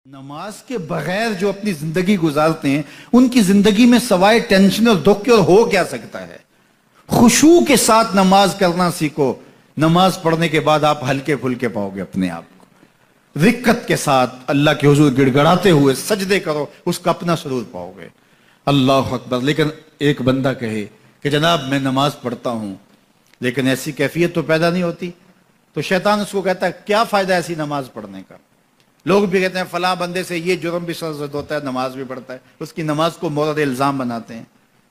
نماز کے بغیر جو اپنی زندگی گزارتے ہیں ان کی زندگی میں سوائے ٹینشن اور دکھ اور ہو کیا سکتا ہے؟ خشوع کے ساتھ نماز کرنا سیکھو. نماز پڑھنے کے بعد آپ ہلکے پھلکے پاؤ گے اپنے آپ کو. رقت کے ساتھ اللہ کے حضور گڑ گڑاتے ہوئے سجدے کرو, اس کا اپنا سرور پاؤ گے. اللہ اکبر. لیکن ایک بندہ کہے کہ جناب میں نماز پڑھتا ہوں لیکن ایسی کیفیت تو پیدا نہیں ہوتی, تو شیطان اس کو کہتا ہے کیا فائدہ ایسی نماز پڑھنے کا؟ لوگ بھی کہتے ہیں فلاں بندے سے یہ جرم بھی سرزد ہوتا ہے, نماز بھی پڑھتا ہے, اس کی نماز کو مورد الزام بناتے ہیں.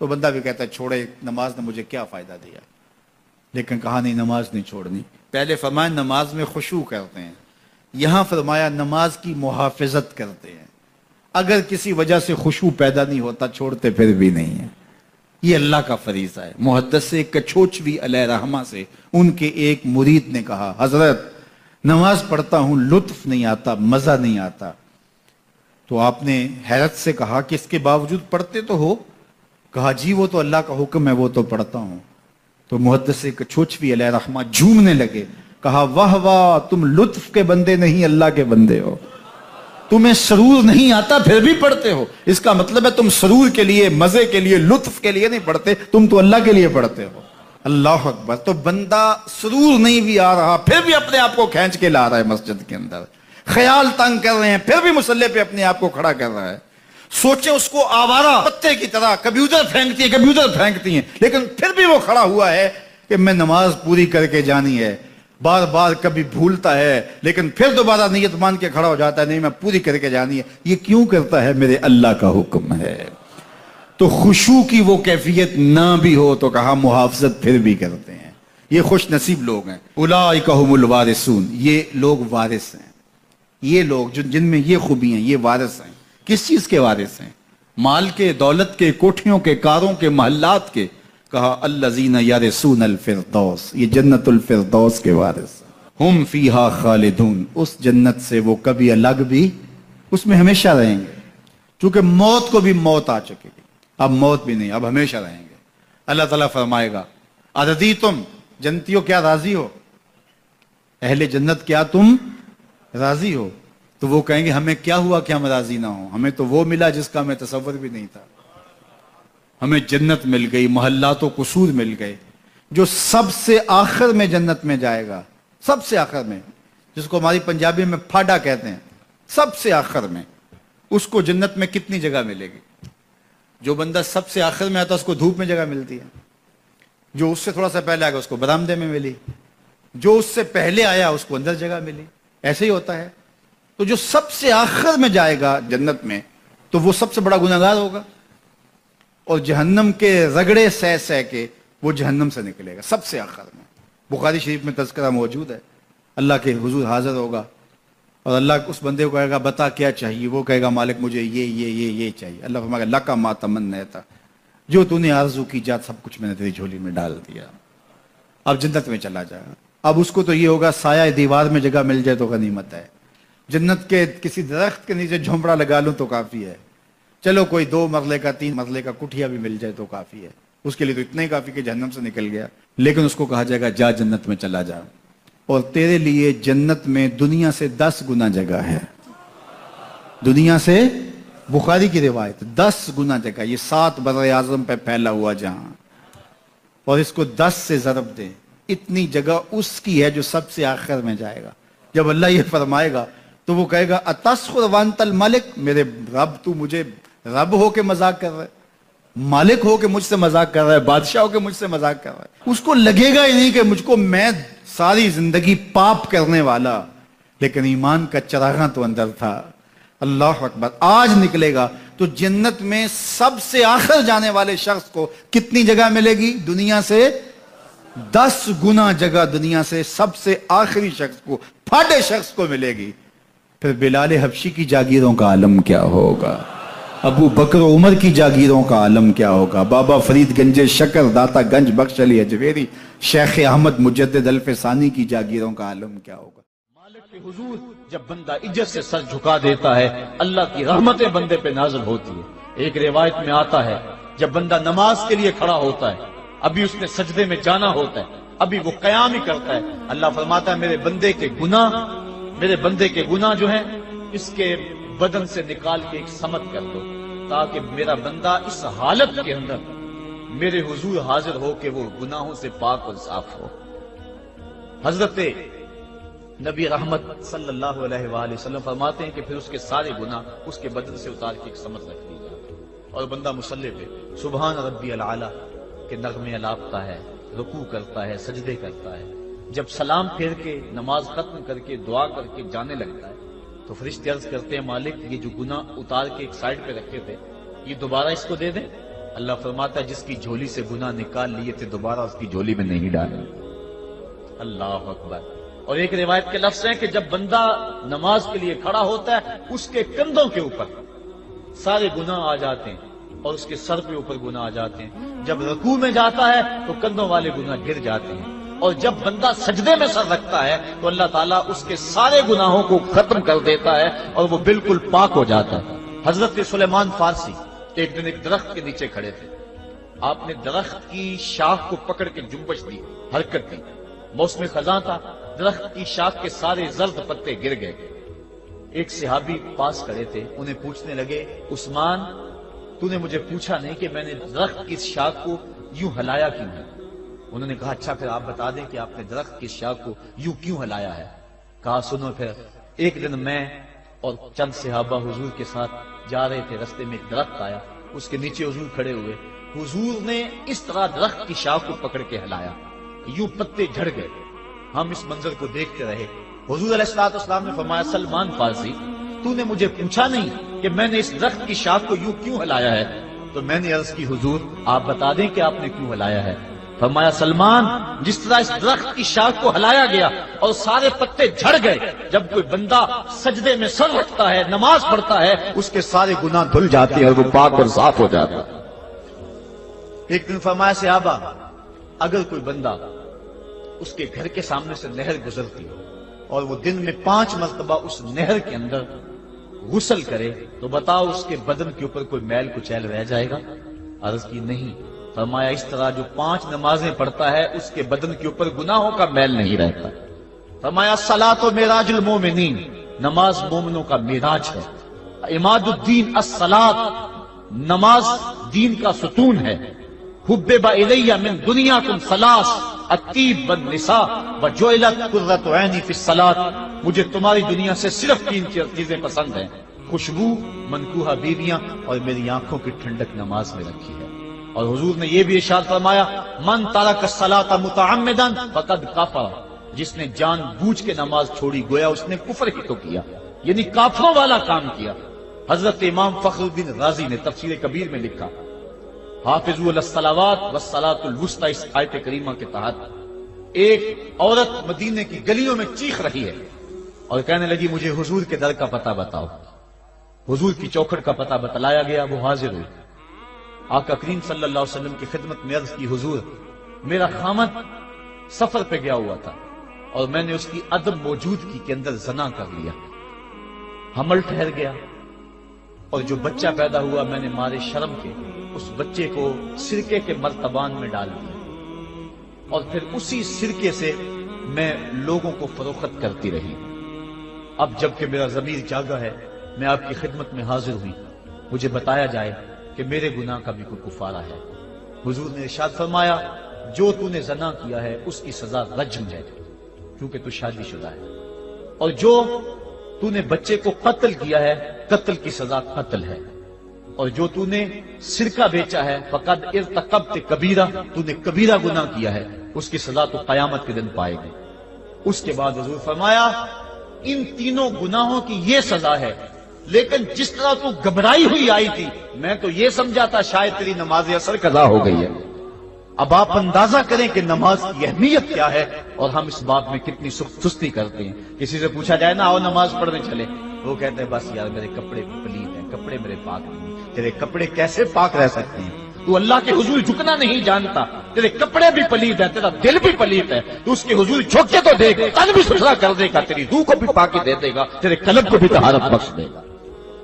تو بندہ بھی کہتا ہے چھوڑے, نماز نے مجھے کیا فائدہ دیا. لیکن کہا نہیں, نماز نہیں چھوڑنی. پہلے فرمایا نماز میں خشوع کرتے ہیں, یہاں فرمایا نماز کی محافظت کرتے ہیں. اگر کسی وجہ سے خشوع پیدا نہیں ہوتا چھوڑتے پھر بھی نہیں ہے. یہ اللہ کا فریضہ ہے. محدث کچھوچوی علیہ رحمہ سے ان کے ایک مرید نے کہا حضرت نماز پڑھتا ہوں لطف نہیں آتا, مزہ نہیں آتا. تو آپ نے حیرت سے کہا کہ اس کے باوجود پڑھتے تو ہو؟ کہا جی وہ تو اللہ کا حکم ہے, وہ تو پڑھتا ہوں. تو محدث کچھوچوی علیہ رحمہ جھومنے لگے, کہا واہ واہ تم لطف کے بندے نہیں اللہ کے بندے ہو. تمہیں سرور نہیں آتا پھر بھی پڑھتے ہو, اس کا مطلب ہے تم سرور کے لیے, مزے کے لیے, لطف کے لیے نہیں پڑھتے, تم تو اللہ کے لیے پڑھتے ہو. اللہ اکبر. تو بندہ سرور نہیں بھی آ رہا پھر بھی اپنے آپ کو کھینچ کے لا رہا ہے مسجد کے اندر. خیال تنگ کر رہے ہیں پھر بھی مصلی پہ اپنے آپ کو کھڑا کر رہا ہے. سوچیں اس کو آوارہ پتے کی طرح کبھی ادھر پھینکتی ہیں کبھی ادھر پھینکتی ہیں, لیکن پھر بھی وہ کھڑا ہوا ہے کہ میں نماز پوری کر کے جانی ہے. بار بار کبھی بھولتا ہے لیکن پھر دوبارہ نیت مان کے کھڑا ہو جاتا ہے, نہیں میں پوری کر کے جانی ہے. یہ کیوں کرتا ہے؟ میرے اللہ کا حکم ہے. تو خشوع کی وہ کیفیت نہ بھی ہو تو کہا محافظت پھر بھی کرتے ہیں. یہ خوش نصیب لوگ ہیں. اولئک هم الوارثون. یہ لوگ وارث ہیں. یہ لوگ جن میں یہ خوبی ہیں یہ وارث ہیں. کس چیز کے وارث ہیں؟ مال کے, دولت کے, کوٹھیوں کے, کاروں کے, محلات کے. کہا الذین یرثون الفردوس. یہ جنت الفردوس کے وارث ہیں. ہم فیہا خالدون. اس جنت سے وہ کبھی الگ بھی اس میں ہمیشہ رہیں گے. چونکہ موت کو بھی موت آ چکے گی, اب موت بھی نہیں, اب ہمیشہ رہیں گے. اللہ تعالیٰ فرمائے گا اَرَضِیتُم, جنتیوں کیا راضی ہو؟ اہل جنت کیا تم راضی ہو؟ تو وہ کہیں گے ہمیں کیا ہوا کہ ہم راضی نہ ہوں, ہمیں تو وہ ملا جس کا ہمیں تصور بھی نہیں تھا. ہمیں جنت مل گئی, محلات و قصور مل گئے. جو سب سے آخر میں جنت میں جائے گا, سب سے آخر میں, جس کو ہماری پنجابی میں پھاڑا کہتے ہیں, سب سے آخر میں, اس کو جنت میں کتنی جگہ ملے گی؟ جو بندہ سب سے آخر میں آتا اس کو دھوپ میں جگہ ملتی ہے, جو اس سے تھوڑا سا پہلے آ گیا اس کو برآمدے میں ملی, جو اس سے پہلے آیا اس کو اندر جگہ ملی. ایسے ہی ہوتا ہے. تو جو سب سے آخر میں جائے گا جنت میں تو وہ سب سے بڑا گنہگار ہوگا, اور جہنم کے رگڑے سہ سہ کے وہ جہنم سے نکلے گا سب سے آخر میں. بخاری شریف میں تذکرہ موجود ہے. اللہ کے حضور حاضر ہوگا اور اللہ اس بندے کو کہے گا بتا کیا چاہیے؟ وہ کہے گا مالک مجھے یہ چاہیے. اللہ فرمائے گا لکا ما تمنیت, جو تو نے آرزو کی جات سب کچھ میں نے تیری جھولی میں ڈال دیا, اب جنت میں چلا جائے گا. اب اس کو تو یہ ہوگا سایہ دیوار میں جگہ مل جائے تو غنیمت ہے, جنت کے کسی درخت کے نیچے جھونپڑا لگا لوں تو کافی ہے, چلو کوئی 2 مرلے کا 3 مرلے کا کٹھیا بھی مل جائے تو کافی ہے. اس کے لیے تو اتنا ہی کافی کہ جہنم سے نکل گیا. لیکن اس کو کہا جائے گا جا جنت میں چلا جا, اور تیرے لیے جنت میں دنیا سے 10 گنا جگہ ہے. دنیا سے, بخاری کی روایت, 10 گنا جگہ. یہ 7 بر اعظم پہ پھیلا ہوا جہاں, اور اس کو 10 سے ضرب دے, اتنی جگہ اس کی ہے جو سب سے آخر میں جائے گا. جب اللہ یہ فرمائے گا تو وہ کہے گا اتسخر وانت الملک, میرے رب تو مجھے رب ہو کے مذاق کر رہا ہے, مالک ہو کے مجھ سے مذاق کر رہا ہے, بادشاہ ہو کے مجھ سے مذاق کر رہا ہے. اس کو لگے گا ہی نہیں کہ مجھ کو, میں ساری زندگی پاپ کرنے والا لیکن ایمان کا چراغاں تو اندر تھا. اللہ اکبر. آج نکلے گا تو جنت میں سب سے آخر جانے والے شخص کو کتنی جگہ ملے گی؟ دنیا سے 10 گنا جگہ دنیا سے سب سے آخری شخص کو, پھاڑے شخص کو ملے گی. پھر بلال حبشی کی جاگیروں کا عالم کیا ہوگا, ابو بکر عمر کی جاگیروں کا عالم کیا ہوگا, بابا فرید گنج شکر, داتا گنج بخش علی اجویری, شیخ احمد مجدد الفسانی کی جاگیروں کا عالم کیا ہوگا. مالک کے حضور جب بندہ عزت سے سر جھکا دیتا ہے اللہ کی رحمتیں بندے پہ نازل ہوتی ہے. ایک روایت میں آتا ہے جب بندہ نماز کے لیے کھڑا ہوتا ہے, ابھی اس نے سجدے میں جانا ہوتا ہے, ابھی وہ قیام ہی کرتا ہے, اللہ فرماتا ہے میرے بندے کے گناہ جو ہیں اس کے بدن سے نکال کے ایک سمت کر دو تاکہ میرا بندہ اس حالت کے اندر میرے حضور حاضر ہو کہ وہ گناہوں سے پاک اور صاف ہو۔ حضرت نبی رحمت صلی اللہ علیہ وآلہ وسلم فرماتے ہیں کہ پھر اس کے سارے گناہ اس کے بدن سے اتار کے ایک سمت رکھ دی جاتی اور بندہ مصلی پہ سبحان ربی العالی کے نغمے الاپتا ہے، رکوع کرتا ہے، سجدے کرتا ہے۔ جب سلام پھیر کے نماز ختم کر کے دعا کر کے جانے لگتا ہے تو فرشتے عرض کرتے ہیں مالک یہ جو گناہ اتار کے ایک سائڈ پہ رکھے تھے یہ دوبارہ اس کو دے دیں؟ اللہ فرماتا ہے جس کی جھولی سے گناہ نکال لیے تھے دوبارہ اس کی جھولی میں نہیں ڈالیں۔ اللہ اکبر۔ اور ایک روایت کے لفظ ہیں کہ جب بندہ نماز کے لیے کھڑا ہوتا ہے اس کے کندھوں کے اوپر سارے گناہ آ جاتے ہیں اور اس کے سر کے اوپر گناہ آ جاتے ہیں۔ جب رکوع میں جاتا ہے تو کندھوں والے گناہ گر جاتے ہیں اور جب بندہ سجدے میں سر رکھتا ہے تو اللہ تعالیٰ اس کے سارے گناہوں کو ختم کر دیتا ہے اور وہ بالکل پاک ہو جاتا ہے۔ حضرت سلیمان فارسی ایک دن ایک درخت کے نیچے کھڑے تھے، آپ نے درخت کی شاخ کو پکڑ کے جنبش دی، حرکت دی، موسم خزاں تھا، درخت کی شاخ کے سارے زرد پتے گر گئے۔ ایک صحابی پاس کھڑے تھے، انہیں پوچھنے لگے عثمان تو نے مجھے پوچھا نہیں کہ میں نے درخت کی شاخ کو یوں ہلایا کیوں ہے؟ انہوں نے کہا اچھا پھر آپ بتا دیں کہ آپ نے درخت کی شاخ کو یوں کیوں ہلایا ہے؟ کہا سنو پھر ایک دن میں اور چند صحابہ حضور کے ساتھ جا رہے تھے، رستے میں ایک درخت آیا، اس کے نیچے حضور کھڑے ہوئے، حضور نے اس طرح درخت کی شاخ کو پکڑ کے ہلایا، یوں پتے جھڑ گئے، ہم اس منظر کو دیکھتے رہے۔ حضور علیہ الصلوۃ والسلام نے فرمایا سلمان فارسی تو نے مجھے پوچھا نہیں کہ میں نے اس درخت کی شاخ کو یوں کیوں ہلایا ہے؟ تو میں نے عرض کی حضور آپ بتا دیں کہ آپ نے کیوں ہلایا ہے؟ فرمایا سلمان جس طرح اس درخت کی شاخ کو ہلایا گیا اور سارے پتے جھڑ گئے، جب کوئی بندہ سجدے میں سر رکھتا ہے نماز پڑھتا ہے اس کے سارے گناہ دھل جاتے ہیں اور وہ پاک اور صاف ہو جاتا ہے۔ ایک دن فرمایا صحابہ اگر کوئی بندہ اس کے گھر کے سامنے سے نہر گزرتی ہو اور وہ دن میں 5 مرتبہ اس نہر کے اندر غسل کرے تو بتاؤ اس کے بدن کے اوپر کوئی میل کچیل رہ جائے گا؟ عرض کی نہیں۔ فرمایا اس طرح جو 5 نمازیں پڑھتا ہے اس کے بدن کے اوپر گناہوں کا میل نہیں رہتا۔ فرمایا الصلاۃ معراج المومنین، نماز مومنوں کا معراج ہے۔ عماد الدین الصلاۃ، نماز دین کا ستون ہے۔ حبب الی من دنیاکم ثلاث، الطیب والنساء وجعلت قرۃ عینی فی الصلاۃ، مجھے تمہاری دنیا سے صرف 3 چیزیں پسند ہیں، خوشبو، منکوحہ بیویاں اور میری آنکھوں کی ٹھنڈک نماز میں رکھی ہے۔ اور حضور نے یہ بھی ارشاد فرمایا من ترک الصلاۃ متعمدا فقد کفر، جس نے جان بوجھ کے نماز چھوڑی گویا اس نے کفر ہی تو کیا، یعنی کافروں والا کام کیا۔ حضرت امام فخر الدین رازی نے تفسیر کبیر میں لکھا حافظوا علی الصلوات والصلاۃ الوسطی، اس آیت کریمہ کے تحت ایک عورت مدینے کی گلیوں میں چیخ رہی ہے اور کہنے لگی مجھے حضور کے در کا پتہ بتاؤ۔ حضور کی چوکھٹ کا پتہ بتلایا گیا، وہ حاضر ہوئی۔ آقا کریم صلی اللہ علیہ وسلم کی خدمت میں عرض کی حضور میرا خامد سفر پہ گیا ہوا تھا اور میں نے اس کی عدم موجودگی کے اندر زنا کر لیا، حمل ٹھہر گیا اور جو بچہ پیدا ہوا میں نے مارے شرم کے اس بچے کو سرکے کے مرتبان میں ڈال دیا اور پھر اسی سرکے سے میں لوگوں کو فروخت کرتی رہی۔ اب جبکہ میرا ضمیر جاگا ہے میں آپ کی خدمت میں حاضر ہوئی، مجھے بتایا جائے کہ میرے گناہ کا بھی کوئی کفارہ ہے۔ حضور نے ارشاد فرمایا جو تو نے زنا کیا ہے اس کی سزا رجم ہے کیونکہ تو شادی شدہ ہے، اور جو تو نے بچے کو قتل کیا ہے قتل کی سزا قتل ہے، اور جو تو نے سرکہ بیچا ہے فقد ارتکبت کبیرہ، تو نے کبیرہ گناہ کیا ہے، اس کی سزا تو قیامت کے دن پائے گی۔ اس کے بعد حضور فرمایا ان تینوں گناہوں کی یہ سزا ہے، لیکن جس طرح تو گھبرائی ہوئی آئی تھی میں تو یہ سمجھا تھا شاید تیری نماز اثر قضا ہو گئی ہے۔ اب آپ اندازہ کریں کہ نماز کی اہمیت کیا ہے اور ہم اس بات میں کتنی سستی کرتے ہیں۔ کسی سے پوچھا جائے نا آؤ نماز پڑھنے چلے، وہ کہتے ہیں بس یار میرے کپڑے پلید ہیں، کپڑے میرے پاک نہیں۔ تیرے کپڑے کیسے پاک رہ سکتے ہیں؟ تو اللہ کے حضور جھکنا نہیں جانتا، تیرے کپڑے بھی پلید ہیں، تیرا دل بھی پلید ہے، تو اس کے حضور جھک کے تو دیکھ، تن بھی ستھرا کر دے گا، تیری روح کو بھی پاکی دے دے گا، تیرے قلب کو بھی طہارت بخش دے گا۔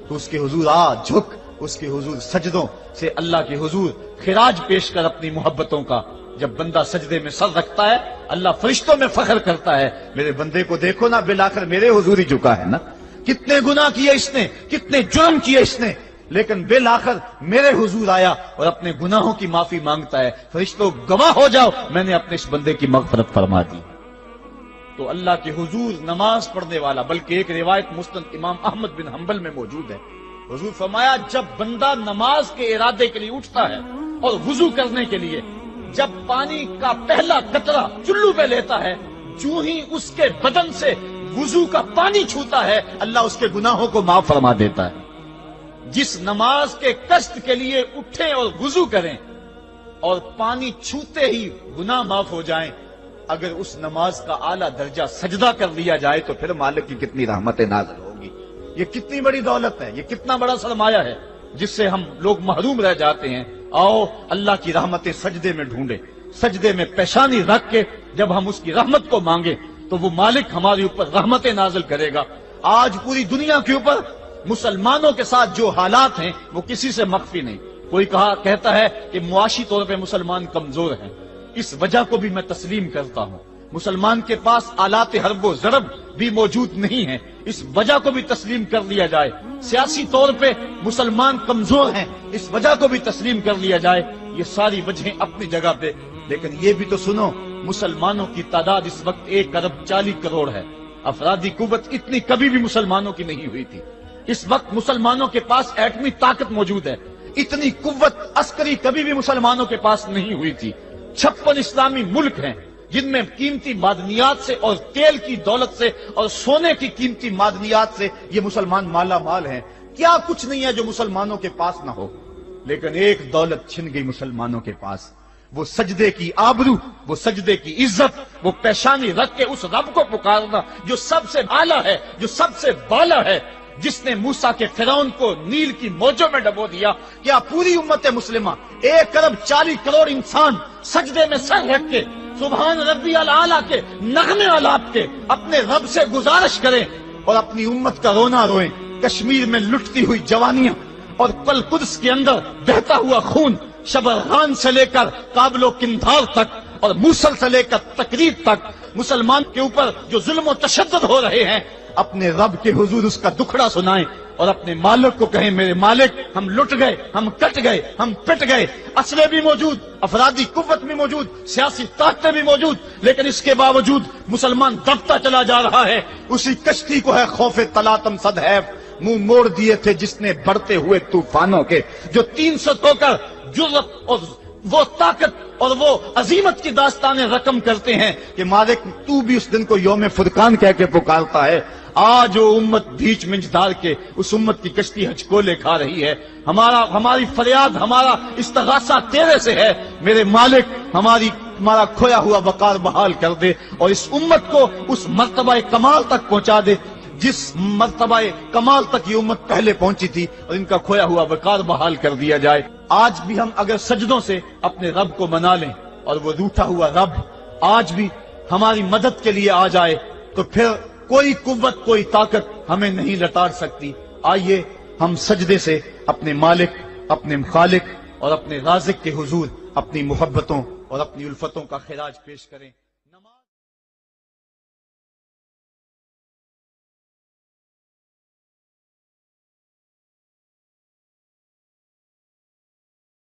تو اس کے حضور جھک، اس کے حضور سجدوں سے اللہ کے حضور خراج پیش کر اپنی محبتوں کا۔ جب بندہ سجدے میں سر رکھتا ہے اللہ فرشتوں میں فخر کرتا ہے میرے بندے کو دیکھو نا بالآخر میرے حضور ہی جھکا ہے نا۔ کتنے گناہ کیے اس نے، کتنے جرم کیے اس نے، لیکن بالآخر میرے حضور آیا اور اپنے گناہوں کی معافی مانگتا ہے، فرشتوں گواہ ہو جاؤ میں نے اپنے اس بندے کی مغفرت فرما دی۔ تو اللہ کے حضور نماز پڑھنے والا، بلکہ ایک روایت مسند امام احمد بن حنبل میں موجود ہے، حضور فرمایا جب بندہ نماز کے ارادے کے لیے اٹھتا ہے اور وضو کرنے کے لیے جب پانی کا پہلا قطرہ چلو پہ لیتا ہے، جو ہی اس کے بدن سے وضو کا پانی چھوتا ہے اللہ اس کے گناہوں کو معاف فرما دیتا ہے۔ جس نماز کے قصد کے لیے اٹھیں اور وضو کریں اور پانی چھوتے ہی گناہ معاف ہو جائیں، اگر اس نماز کا اعلیٰ درجہ سجدہ کر لیا جائے تو پھر مالک کی کتنی رحمت نازل ہوگی۔ یہ کتنی بڑی دولت ہے، یہ کتنا بڑا سرمایہ ہے جس سے ہم لوگ محروم رہ جاتے ہیں۔ آؤ اللہ کی رحمتیں سجدے میں ڈھونڈے، سجدے میں پیشانی رکھ کے جب ہم اس کی رحمت کو مانگے تو وہ مالک ہمارے اوپر رحمتیں نازل کرے گا۔ آج پوری دنیا کے اوپر مسلمانوں کے ساتھ جو حالات ہیں وہ کسی سے مخفی نہیں۔ کوئی کہتا ہے کہ معاشی طور پہ مسلمان کمزور ہیں، اس وجہ کو بھی میں تسلیم کرتا ہوں۔ مسلمان کے پاس آلات حرب و ضرب بھی موجود نہیں ہیں، اس وجہ کو بھی تسلیم کر لیا جائے۔ سیاسی طور پہ مسلمان کمزور ہیں، اس وجہ کو بھی تسلیم کر لیا جائے۔ یہ ساری وجہیں اپنی جگہ پہ، لیکن یہ بھی تو سنو مسلمانوں کی تعداد اس وقت 1 ارب 40 کروڑ ہے۔ افرادی قوت اتنی کبھی بھی مسلمانوں کی نہیں ہوئی تھی۔ اس وقت مسلمانوں کے پاس ایٹمی طاقت موجود ہے، اتنی قوت عسکری کبھی بھی مسلمانوں کے پاس نہیں ہوئی تھی۔ 56 اسلامی ملک ہیں جن میں قیمتی معدنیات سے اور تیل کی دولت سے اور سونے کی قیمتی معدنیات سے یہ مسلمان مالا مال ہیں۔ کیا کچھ نہیں ہے جو مسلمانوں کے پاس نہ ہو، لیکن ایک دولت چھن گئی مسلمانوں کے پاس، وہ سجدے کی آبرو، وہ سجدے کی عزت، وہ پیشانی رکھ کے اس رب کو پکارنا جو سب سے اعلیٰ ہے، جو سب سے بالا ہے، جس نے موسیٰ کے فرعون کو نیل کی موجوں میں ڈبو دیا۔ کیا پوری امت مسلمہ 1 ارب 40 کروڑ انسان سجدے میں سر رکھ کے سبحان ربی الاعلیٰ کے نغمے آلات کے اپنے رب سے گزارش کریں اور اپنی امت کا رونا روئیں؟ کشمیر میں لٹتی ہوئی جوانیاں اور قدس کے اندر بہتا ہوا خون، شبرغان سے لے کر کابل و قندھار تک اور موصل سے لے کر تقریب تک مسلمان کے اوپر جو ظلم و تشدد ہو رہے ہیں، اپنے رب کے حضور اس کا دکھڑا سنائیں اور اپنے مالک کو کہیں میرے مالک ہم لٹ گئے، ہم کٹ گئے، ہم پٹ گئے۔ اسلحے بھی موجود، افرادی قوت بھی موجود، سیاسی طاقتیں بھی موجود، لیکن اس کے باوجود مسلمان دبتا چلا جا رہا ہے۔ اسی کشتی کو ہے خوف تلاطم صدحیف منہ موڑ دیے تھے جس نے بڑھتے ہوئے طوفانوں کے، جو 300 تو کر جرأت اور وہ طاقت اور وہ عظیمت کی داستانیں رقم کرتے ہیں کہ مالک تو بھی اس دن کو یوم فرقان کہہ کے پکارتا ہے۔ آج وہ امت بیچ منج ڈال کے اس امت کی کشتی ہچکولے کھا رہی ہے۔ ہماری فریاد، ہمارا استغاثہ تیرے سے ہے میرے مالک، ہمارا کھویا ہوا وقار بحال کر دے اور اس امت کو اس مرتبہ کمال تک پہنچا دے جس مرتبہ کمال تک یہ امت پہلے پہنچی تھی، اور ان کا کھویا ہوا وقار بحال کر دیا جائے۔ آج بھی ہم اگر سجدوں سے اپنے رب کو منا لیں اور وہ روٹھا ہوا رب آج بھی ہماری مدد کے لیے آ جائے تو پھر کوئی قوت، کوئی طاقت ہمیں نہیں لٹاڑ سکتی۔ آئیے ہم سجدے سے اپنے مالک، اپنے خالق اور اپنے رازق کے حضور اپنی محبتوں اور اپنی الفتوں کا خراج پیش کریں۔